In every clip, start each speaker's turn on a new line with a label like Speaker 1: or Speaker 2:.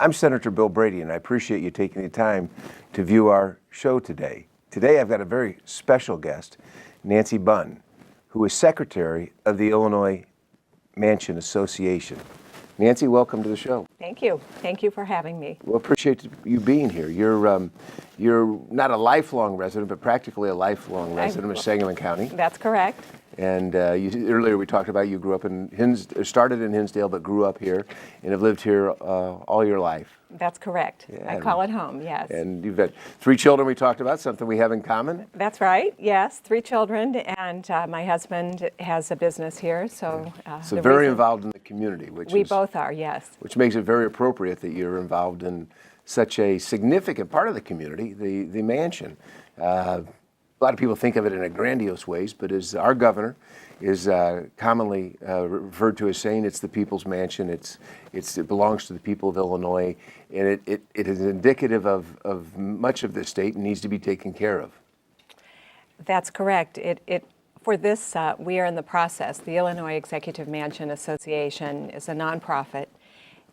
Speaker 1: I'm Senator Bill Brady, and I appreciate you taking the time to view our show today. Today I've got a very special guest, Nancy Bunn, who is Secretary of the Illinois Mansion Association. Nancy, welcome to the show.
Speaker 2: Thank you. Thank you for having me.
Speaker 1: Well, appreciate you being here. You're not a lifelong resident, but practically a lifelong resident of Sangamon County.
Speaker 2: That's correct.
Speaker 1: And earlier we talked about you grew up in started in Hinsdale, but grew up here and have lived here all your life.
Speaker 2: That's correct.
Speaker 1: Yeah,
Speaker 2: I call it home, yes.
Speaker 1: And you've got 3 children we talked about, something we have in common.
Speaker 2: That's right, yes. 3 children, and my husband has a business here, so...
Speaker 1: So very involved in the community,
Speaker 2: we both are, yes.
Speaker 1: Which makes it very appropriate that you're involved in such a significant part of the community, the mansion. A lot of people think of it in a grandiose ways, but as our governor is commonly referred to as saying, it's the people's mansion. It belongs to the people of Illinois, and it is indicative of much of the state and needs to be taken care of.
Speaker 2: That's correct. For this, we are in the process. The Illinois Executive Mansion Association is a nonprofit,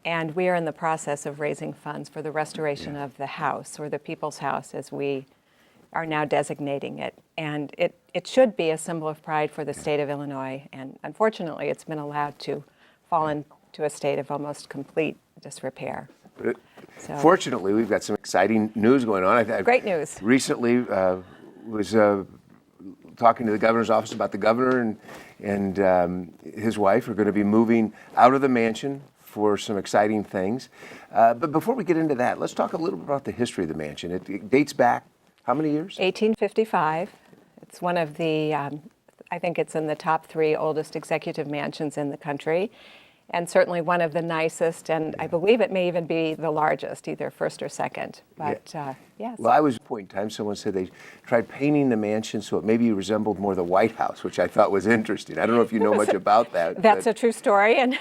Speaker 2: and we are in the process of raising funds for the restoration of the house, or the People's House, as we are now designating it. And it should be a symbol of pride for the state of Illinois, and unfortunately it's been allowed to fall into a state of almost complete disrepair.
Speaker 1: Fortunately, we've got some exciting news going on.
Speaker 2: Great news.
Speaker 1: Recently was talking to the governor's office about the governor and his wife are going to be moving out of the mansion for some exciting things. But before we get into that, let's talk a little bit about the history of the mansion. It dates back how many years?
Speaker 2: 1855. It's one of the, I think it's in the top 3 oldest executive mansions in the country, and certainly one of the nicest, and I believe it may even be the largest, either first or second. But yes.
Speaker 1: Well, I was at a point in time, someone said they tried painting the mansion so it maybe resembled more the White House, which I thought was interesting. I don't know if you know much about that.
Speaker 2: That's a true story, and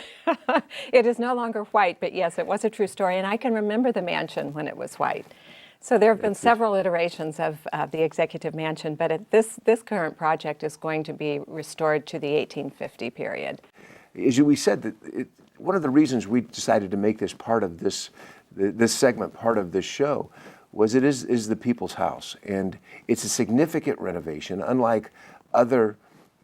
Speaker 2: it is no longer white, but yes, it was a true story, and I can remember the mansion when it was white. So there have been several iterations of the executive mansion, but this current project is going to be restored to the 1850 period.
Speaker 1: As we said, that one of the reasons we decided to make this part of this segment part of this show was it is the people's house, and it's a significant renovation. Unlike other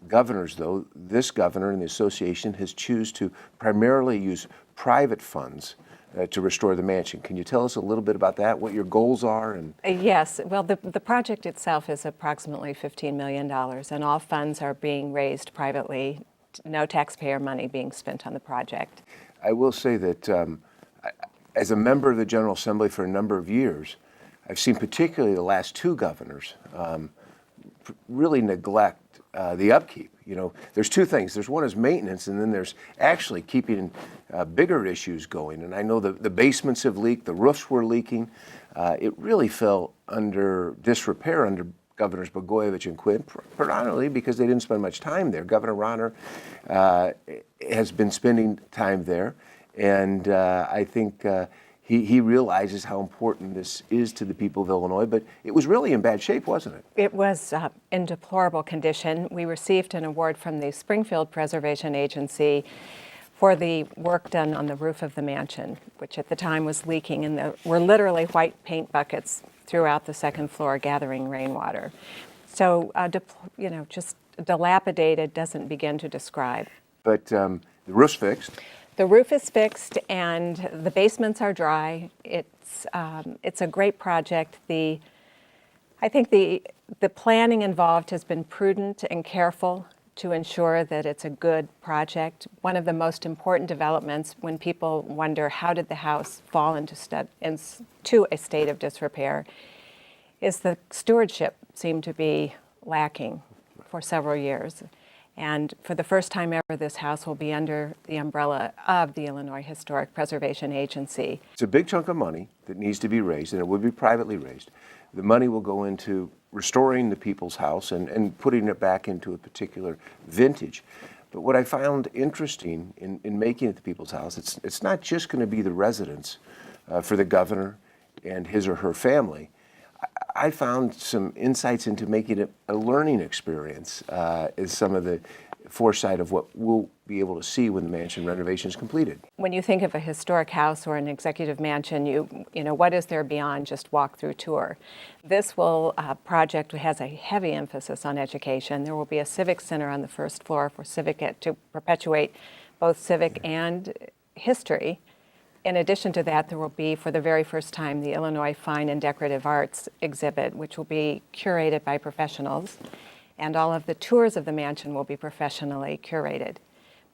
Speaker 1: governors, though, this governor and the association has chosen to primarily use private funds to restore the mansion. Can you tell us a little bit about that, what your goals are?
Speaker 2: Yes, well, the project itself is approximately $15 million, and all funds are being raised privately, no taxpayer money being spent on the project.
Speaker 1: I will say that as a member of the General Assembly for a number of years, I've seen particularly the last 2 governors really neglect the upkeep. You know, there's 2 things. There's one is maintenance, and then there's actually keeping bigger issues going. And I know the basements have leaked, the roofs were leaking. It really fell under disrepair under Governors Blagojevich and Quinn, predominantly because they didn't spend much time there. Governor Rauner has been spending time there, and I think he realizes how important this is to the people of Illinois, but it was really in bad shape, wasn't it?
Speaker 2: It was in deplorable condition. We received an award from the Springfield Preservation Agency for the work done on the roof of the mansion, which at the time was leaking, and there were literally white paint buckets throughout the 2nd floor gathering rainwater. So, just dilapidated doesn't begin to describe.
Speaker 1: But the roof's fixed.
Speaker 2: The roof is fixed and the basements are dry. It's a great project. I think the planning involved has been prudent and careful to ensure that it's a good project. One of the most important developments when people wonder how did the house fall into a state of disrepair is the stewardship seemed to be lacking for several years. And for the first time ever, this house will be under the umbrella of the Illinois Historic Preservation Agency.
Speaker 1: It's a big chunk of money that needs to be raised, and it would be privately raised. The money will go into restoring the people's house and putting it back into a particular vintage. But what I found interesting in making it the people's house, it's not just going to be the residence for the governor and his or her family. I found some insights into making it a learning experience is some of the foresight of what will be able to see when the mansion renovation is completed.
Speaker 2: When you think of a historic house or an executive mansion, you know, what is there beyond just walk-through tour? This project has a heavy emphasis on education. There will be a civic center on the first floor for to perpetuate both civic and history. In addition to that, there will be, for the very first time, the Illinois Fine and Decorative Arts exhibit, which will be curated by professionals, and all of the tours of the mansion will be professionally curated.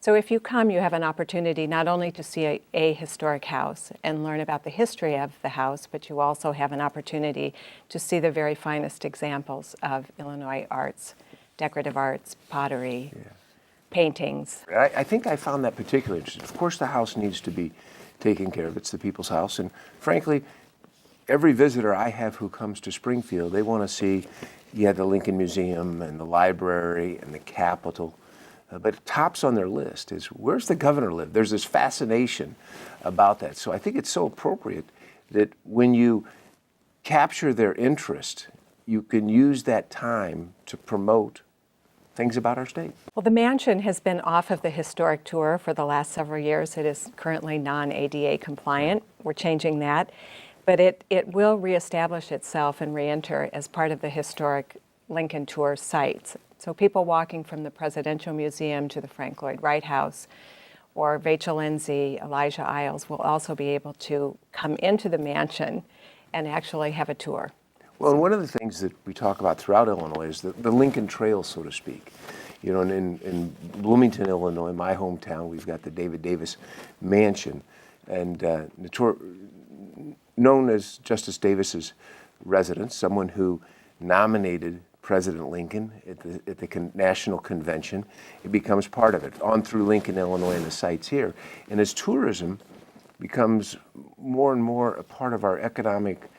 Speaker 2: So if you come, you have an opportunity not only to see a historic house and learn about the history of the house, but you also have an opportunity to see the very finest examples of Illinois arts, decorative arts, pottery, paintings.
Speaker 1: I think I found that particularly interesting. Of course, the house needs to be taken care of. It's the people's house. And frankly, every visitor I have who comes to Springfield, they want to see, the Lincoln Museum and the library and the Capitol. But tops on their list is, where's the governor live? There's this fascination about that. So I think it's so appropriate that when you capture their interest, you can use that time to promote things about our state.
Speaker 2: Well, the mansion has been off of the historic tour for the last several years. It is currently non-ADA compliant. We're changing that. But it will reestablish itself and re-enter as part of the historic Lincoln Tour sites. So people walking from the Presidential Museum to the Frank Lloyd Wright House or Rachel Lindsay, Elijah Isles will also be able to come into the mansion and actually have a tour.
Speaker 1: Well, and one of the things that we talk about throughout Illinois is the Lincoln Trail, so to speak. You know, in Bloomington, Illinois, my hometown, we've got the David Davis Mansion, and known as Justice Davis's residence, someone who nominated President Lincoln at the National Convention. It becomes part of it, on through Lincoln, Illinois, and the sites here. And as tourism becomes more and more a part of our economic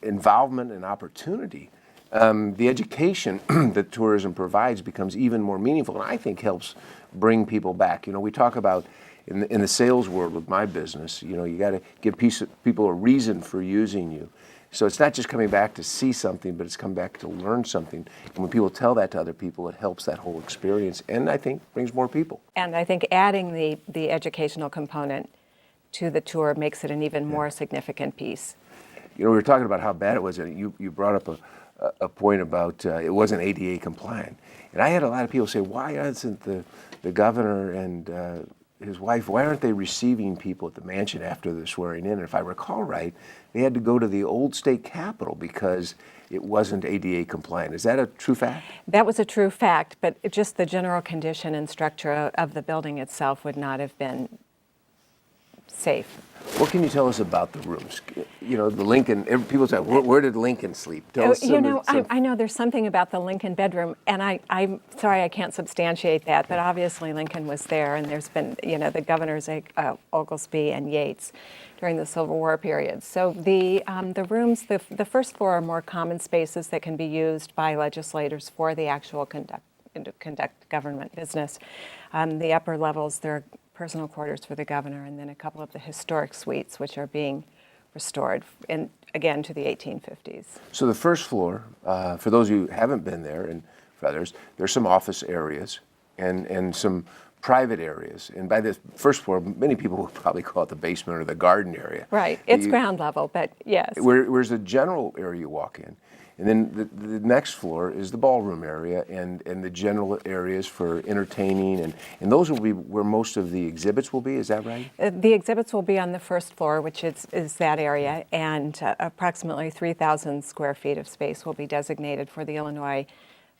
Speaker 1: involvement and opportunity, the education that tourism provides becomes even more meaningful, and I think helps bring people back. You know, we talk about in the sales world with my business, you know, you got to give people a reason for using you. So it's not just coming back to see something, but it's coming back to learn something. And when people tell that to other people, it helps that whole experience, and I think brings more people.
Speaker 2: And I think adding the educational component to the tour makes it an even more significant piece.
Speaker 1: You know, we were talking about how bad it was, and you brought up a point about it wasn't ADA compliant. And I had a lot of people say, why isn't the governor and his wife, why aren't they receiving people at the mansion after they're swearing in? And if I recall right, they had to go to the old state capitol because it wasn't ADA compliant. Is that a true fact?
Speaker 2: That was a true fact, but just the general condition and structure of the building itself would not have been safe.
Speaker 1: What can you tell us about the rooms? You know, the Lincoln, people say, where did Lincoln sleep? Tell us
Speaker 2: I know there's something about the Lincoln bedroom, and I'm sorry I can't substantiate that, but obviously Lincoln was there, and there's been, the governors, Oglesby and Yates, during the Civil War period. So the rooms, the first floor are more common spaces that can be used by legislators for the actual conduct government business. The upper levels, they're personal quarters for the governor, and then a couple of the historic suites, which are being restored, again, to the 1850s.
Speaker 1: So the first floor, for those who haven't been there, and for others, there's some office areas and some private areas. And by the first floor, many people would probably call it the basement or the garden area.
Speaker 2: Right. It's ground level, but yes.
Speaker 1: Where's the general area you walk in. And then the next floor is the ballroom area and the general areas for entertaining. And those will be where most of the exhibits will be, is that right?
Speaker 2: The exhibits will be on the first floor, which is that area, and approximately 3,000 square feet of space will be designated for the Illinois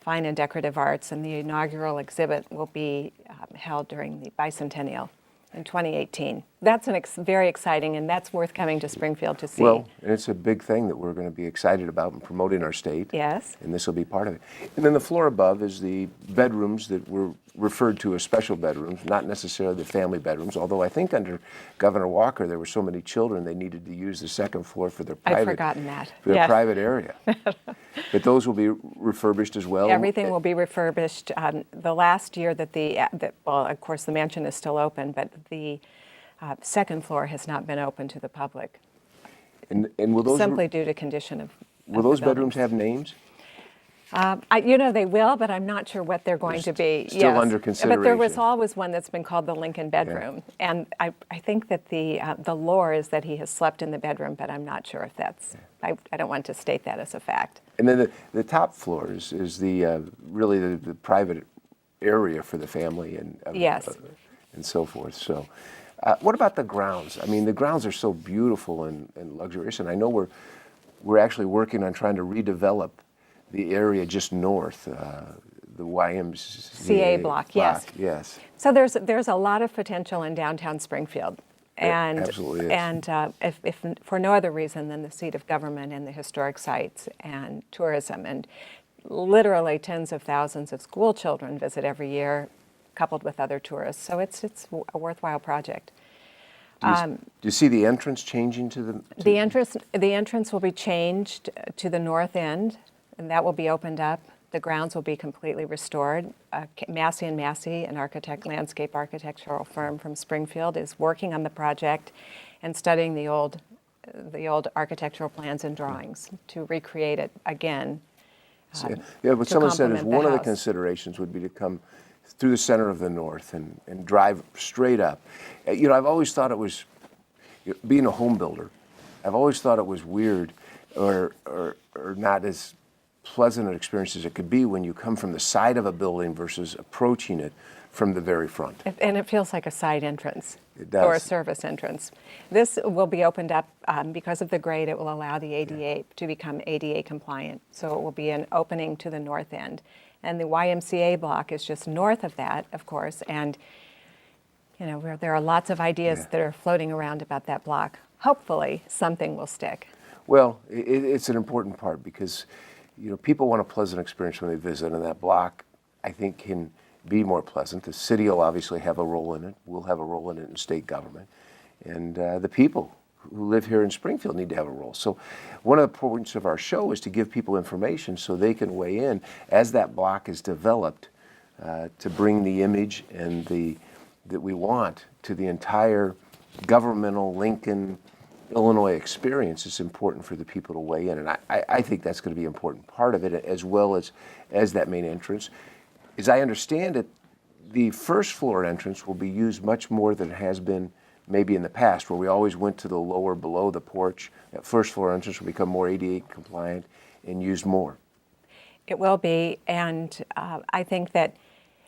Speaker 2: Fine and Decorative Arts, and the inaugural exhibit will be held during the bicentennial in 2018. That's very exciting, and that's worth coming to Springfield to see.
Speaker 1: Well, and it's a big thing that we're going to be excited about and promoting our state.
Speaker 2: Yes.
Speaker 1: And this will be part of it. And then the floor above is the bedrooms that were referred to as special bedrooms, not necessarily the family bedrooms, although I think under Governor Walker there were so many children they needed to use the second floor for their private,
Speaker 2: I've forgotten that.
Speaker 1: For their
Speaker 2: Yes.
Speaker 1: private area. But those will be refurbished as well?
Speaker 2: Everything will be refurbished. The last year that well, of course, the mansion is still open, but the second floor has not been open to the public.
Speaker 1: And will those
Speaker 2: simply due to condition of
Speaker 1: will those
Speaker 2: the
Speaker 1: bedrooms
Speaker 2: buildings.
Speaker 1: have names?
Speaker 2: They will, but I'm not sure what they're going to be.
Speaker 1: Still under
Speaker 2: But there was
Speaker 1: consideration.
Speaker 2: always one that's been called the Lincoln bedroom. And I think that the lore is that he has slept in the bedroom, but I'm not sure if that's, I don't want to state that as a fact.
Speaker 1: And then the top floor is the really the private area for the family and
Speaker 2: Yes.
Speaker 1: And so forth. So, what about the grounds? I mean, the grounds are so beautiful and luxurious, and I know we're actually working on trying to redevelop the area just north, the YMCA
Speaker 2: block, yes.
Speaker 1: Yes.
Speaker 2: So there's a lot of potential in downtown Springfield. And,
Speaker 1: absolutely is.
Speaker 2: And if for no other reason than the seat of government and the historic sites and tourism, and literally tens of thousands of school children visit every year, coupled with other tourists. So it's a worthwhile project.
Speaker 1: Do you see the entrance changing to the?
Speaker 2: The entrance will be changed to the north end, and that will be opened up. The grounds will be completely restored. Massey & Massey, an landscape architectural firm from Springfield, is working on the project and studying the old architectural plans and drawings to recreate it again.
Speaker 1: Yeah, what someone said is
Speaker 2: complement the
Speaker 1: one of the
Speaker 2: house.
Speaker 1: considerations would be to come through the center of the north and drive straight up. I've always thought it was, being a home builder, I've always thought it was weird or not as pleasant an experience as it could be when you come from the side of a building versus approaching it from the very front.
Speaker 2: And it feels like a side entrance.
Speaker 1: It does.
Speaker 2: Or a service entrance. This will be opened up because of the grade. It will allow the ADA to become ADA compliant. So it will be an opening to the north end. And the YMCA block is just north of that, of course. And there are lots of ideas that are floating around about that block. Hopefully, something will stick.
Speaker 1: Well, it's an important part because people want a pleasant experience when they visit, and that block, I think, can be more pleasant. The city will obviously have a role in it. We'll have a role in it in state government. And the people who live here in Springfield need to have a role. So one of the points of our show is to give people information so they can weigh in as that block is developed to bring the image and that we want to the entire governmental Lincoln, Illinois experience. It's important for the people to weigh in. And I think that's going to be an important part of it, as well as that main entrance. As I understand it, the first floor entrance will be used much more than it has been maybe in the past, where we always went to the lower below the porch. That first floor entrance will become more ADA compliant and used more.
Speaker 2: It will be, and I think that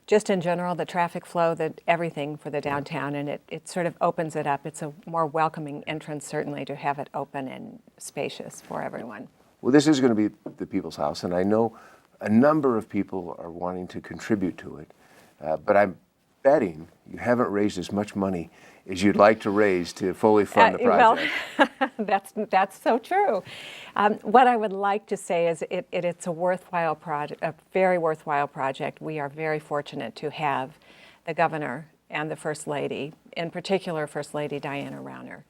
Speaker 2: just in general, the traffic flow, that everything for the downtown, and it sort of opens it up. It's a more welcoming entrance, certainly, to have it open and spacious for everyone.
Speaker 1: Well, this is going to be the People's House, and I know a number of people are wanting to contribute to it, but I'm betting you haven't raised as much money as you'd like to raise to fully fund the project.
Speaker 2: Well, that's so true. What I would like to say is it's a worthwhile project, a very worthwhile project. We are very fortunate to have the governor and the First Lady, in particular First Lady Diana Rauner,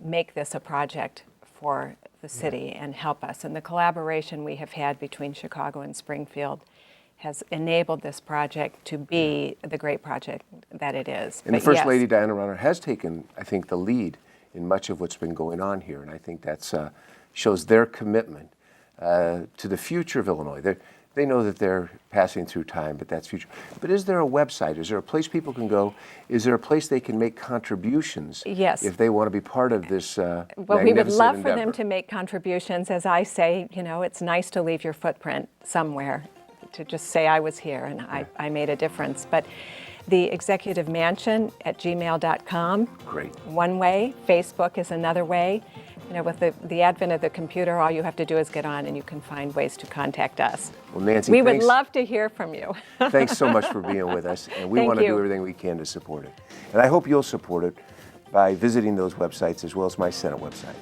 Speaker 2: make this a project for the city and help us. And the collaboration we have had between Chicago and Springfield has enabled this project to be the great project that it is.
Speaker 1: And the First Lady, Diana Rauner, has taken, I think, the lead in much of what's been going on here. And I think that shows their commitment to the future of Illinois. They know that they're passing through time, but that's future. But is there a website? Is there a place people can go? Is there a place they can make contributions?
Speaker 2: Yes.
Speaker 1: If they want to be part of this
Speaker 2: Well, we would
Speaker 1: magnificent
Speaker 2: love for
Speaker 1: endeavor?
Speaker 2: them to make contributions. As I say, it's nice to leave your footprint somewhere, to just say I was here and I made a difference. But the executive mansion at gmail.com,
Speaker 1: Great.
Speaker 2: one way. Facebook is another way. With the advent of the computer, all you have to do is get on and you can find ways to contact us.
Speaker 1: Well, Nancy,
Speaker 2: we would
Speaker 1: thanks.
Speaker 2: love to hear from you.
Speaker 1: Thanks so much for being with us, and we
Speaker 2: Thank
Speaker 1: want to do
Speaker 2: you.
Speaker 1: everything we can to support it. And I hope you'll support it by visiting those websites as well as my Senate website.